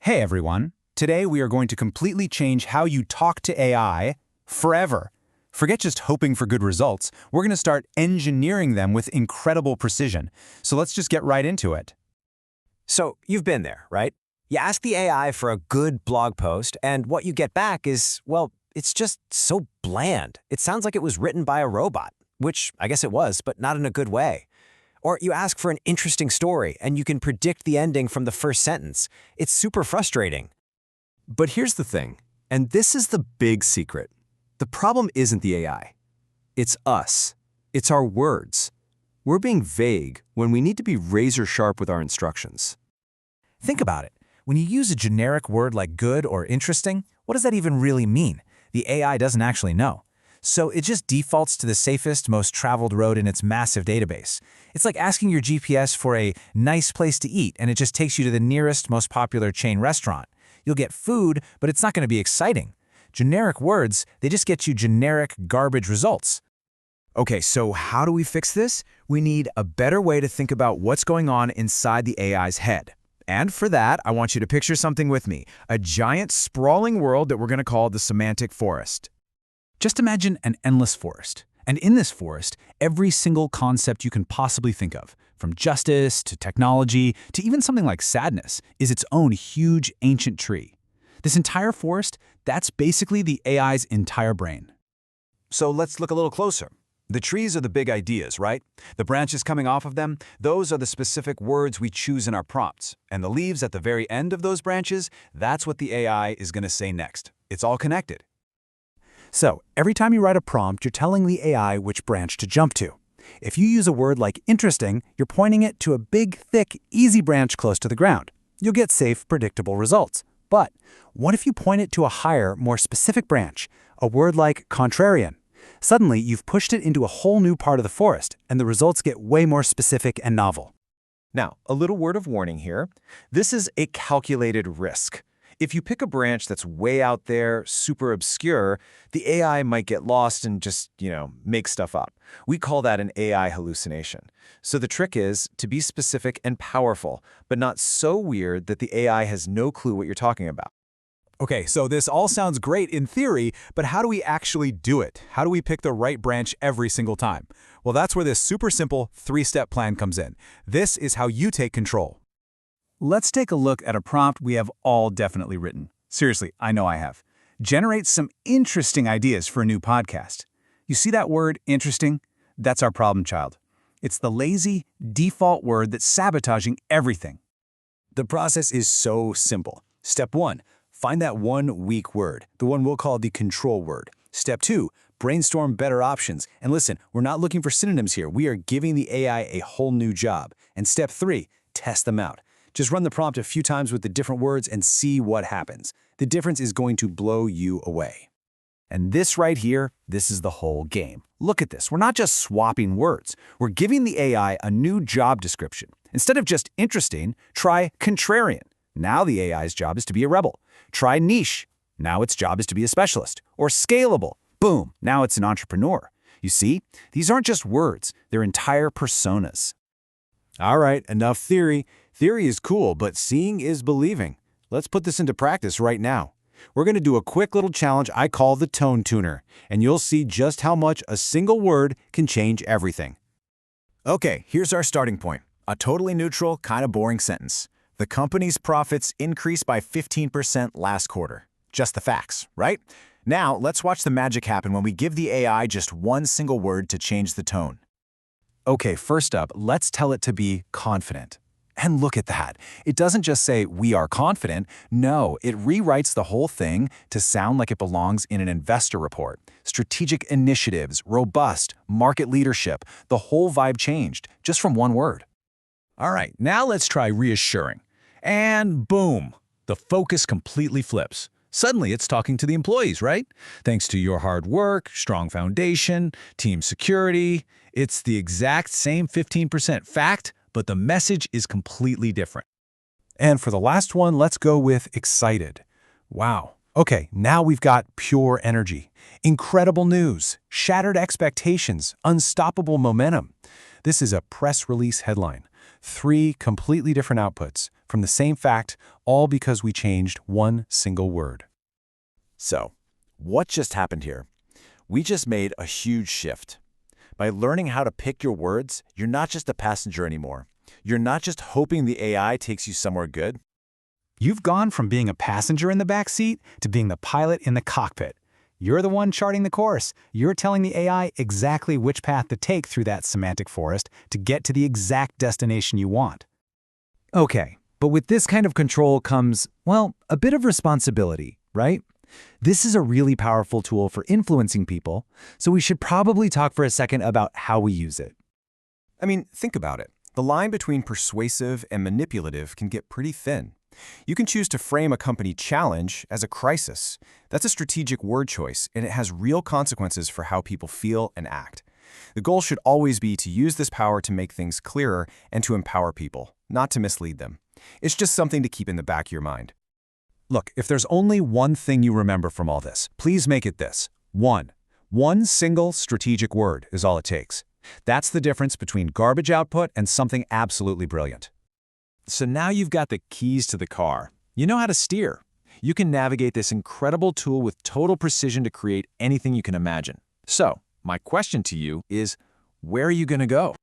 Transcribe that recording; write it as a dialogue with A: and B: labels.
A: Hey everyone, today we are going to completely change how you talk to AI forever. Forget just hoping for good results, we're going to start engineering them with incredible precision. So let's just get right into it.
B: So you've been there, right? You ask the AI for a good blog post, and what you get back is, well, it's just so bland. It sounds like it was written by a robot, which I guess it was, but not in a good way. Or you ask for an interesting story, and you can predict the ending from the first sentence. It's super frustrating.
C: But here's the thing, and this is the big secret. The problem isn't the AI. It's us. It's our words. We're being vague when we need to be razor sharp with our instructions.
D: Think about it. When you use a generic word like good or interesting, what does that even really mean? The AI doesn't actually know. So it just defaults to the safest, most traveled road in its massive database. It's like asking your GPS for a nice place to eat, and it just takes you to the nearest, most popular chain restaurant. You'll get food, but it's not going to be exciting. Generic words, they just get you generic, garbage results.
E: Okay, so how do we fix this? We need a better way to think about what's going on inside the AI's head. And for that, I want you to picture something with me, a giant, sprawling world that we're going to call the semantic forest.
D: Just imagine an endless forest. And in this forest, every single concept you can possibly think of, from justice to technology to even something like sadness, is its own huge ancient tree. This entire forest, that's basically the AI's entire brain.
A: So let's look a little closer. The trees are the big ideas, right? The branches coming off of them, those are the specific words we choose in our prompts. And the leaves at the very end of those branches, that's what the AI is going to say next. It's all connected.
D: So, every time you write a prompt, you're telling the AI which branch to jump to. If you use a word like interesting, you're pointing it to a big, thick, easy branch close to the ground. You'll get safe, predictable results. But what if you point it to a higher, more specific branch, a word like contrarian? Suddenly, you've pushed it into a whole new part of the forest, and the results get way more specific and novel.
F: Now, a little word of warning here. This is a calculated risk. If you pick a branch that's way out there, super obscure, the AI might get lost and just, make stuff up. We call that an AI hallucination. So the trick is to be specific and powerful, but not so weird that the AI has no clue what you're talking about.
A: Okay, so this all sounds great in theory, but how do we actually do it? How do we pick the right branch every single time? Well, that's where this super simple three-step plan comes in. This is how you take control.
D: Let's take a look at a prompt we have all definitely written. Seriously, I know I have. Generate some interesting ideas for a new podcast. You see that word, interesting? That's our problem child. It's the lazy, default word that's sabotaging everything.
B: The process is so simple. Step 1, find that one weak word, the one we'll call the control word. Step 2, brainstorm better options. And listen, we're not looking for synonyms here. We are giving the AI a whole new job. And step 3, test them out. Just run the prompt a few times with the different words and see what happens. The difference is going to blow you away.
D: And this right here, this is the whole game. Look at this. We're not just swapping words. We're giving the AI a new job description. Instead of just interesting, try contrarian. Now the AI's job is to be a rebel. Try niche. Now its job is to be a specialist. Or scalable. Boom, now it's an entrepreneur. You see, these aren't just words. They're entire personas.
E: All right, enough theory. Theory is cool, but seeing is believing. Let's put this into practice right now. We're going to do a quick little challenge I call the tone tuner, and you'll see just how much a single word can change everything.
G: Okay, here's our starting point. A totally neutral, kind of boring sentence. The company's profits increased by 15% last quarter. Just the facts, right? Now, let's watch the magic happen when we give the AI just one single word to change the tone.
D: Okay, first up, let's tell it to be confident. And look at that. It doesn't just say, we are confident. No, it rewrites the whole thing to sound like it belongs in an investor report. Strategic initiatives, robust, market leadership, the whole vibe changed just from one word.
H: All right, now let's try reassuring. And boom, the focus completely flips. Suddenly it's talking to the employees, right? Thanks to your hard work, strong foundation, team security. It's the exact same 15% fact, but the message is completely different.
D: And for the last one, let's go with excited. Wow. Okay, now we've got pure energy, incredible news, shattered expectations, unstoppable momentum. This is a press release headline. 3 completely different outputs,
B: from the same fact, all because we changed one single word.
G: So, what just happened here? We just made a huge shift. By learning how to pick your words, you're not just a passenger anymore. You're not just hoping the AI takes you somewhere good.
D: You've gone from being a passenger in the back seat to being the pilot in the cockpit. You're the one charting the course. You're telling the AI exactly which path to take through that semantic forest to get to the exact destination you want.
F: Okay, but with this kind of control comes, well, a bit of responsibility, right? This is a really powerful tool for influencing people, so we should probably talk for a second about how we use it.
C: I mean, think about it. The line between persuasive and manipulative can get pretty thin. You can choose to frame a company challenge as a crisis. That's a strategic word choice, and it has real consequences for how people feel and act. The goal should always be to use this power to make things clearer and to empower people, not to mislead them. It's just something to keep in the back of your mind.
A: Look, if there's only one thing you remember from all this, please make it this. One single strategic word is all it takes. That's the difference between garbage output and something absolutely brilliant.
F: So now you've got the keys to the car. You know how to steer. You can navigate this incredible tool with total precision to create anything you can imagine. So, my question to you is, where are you going to go?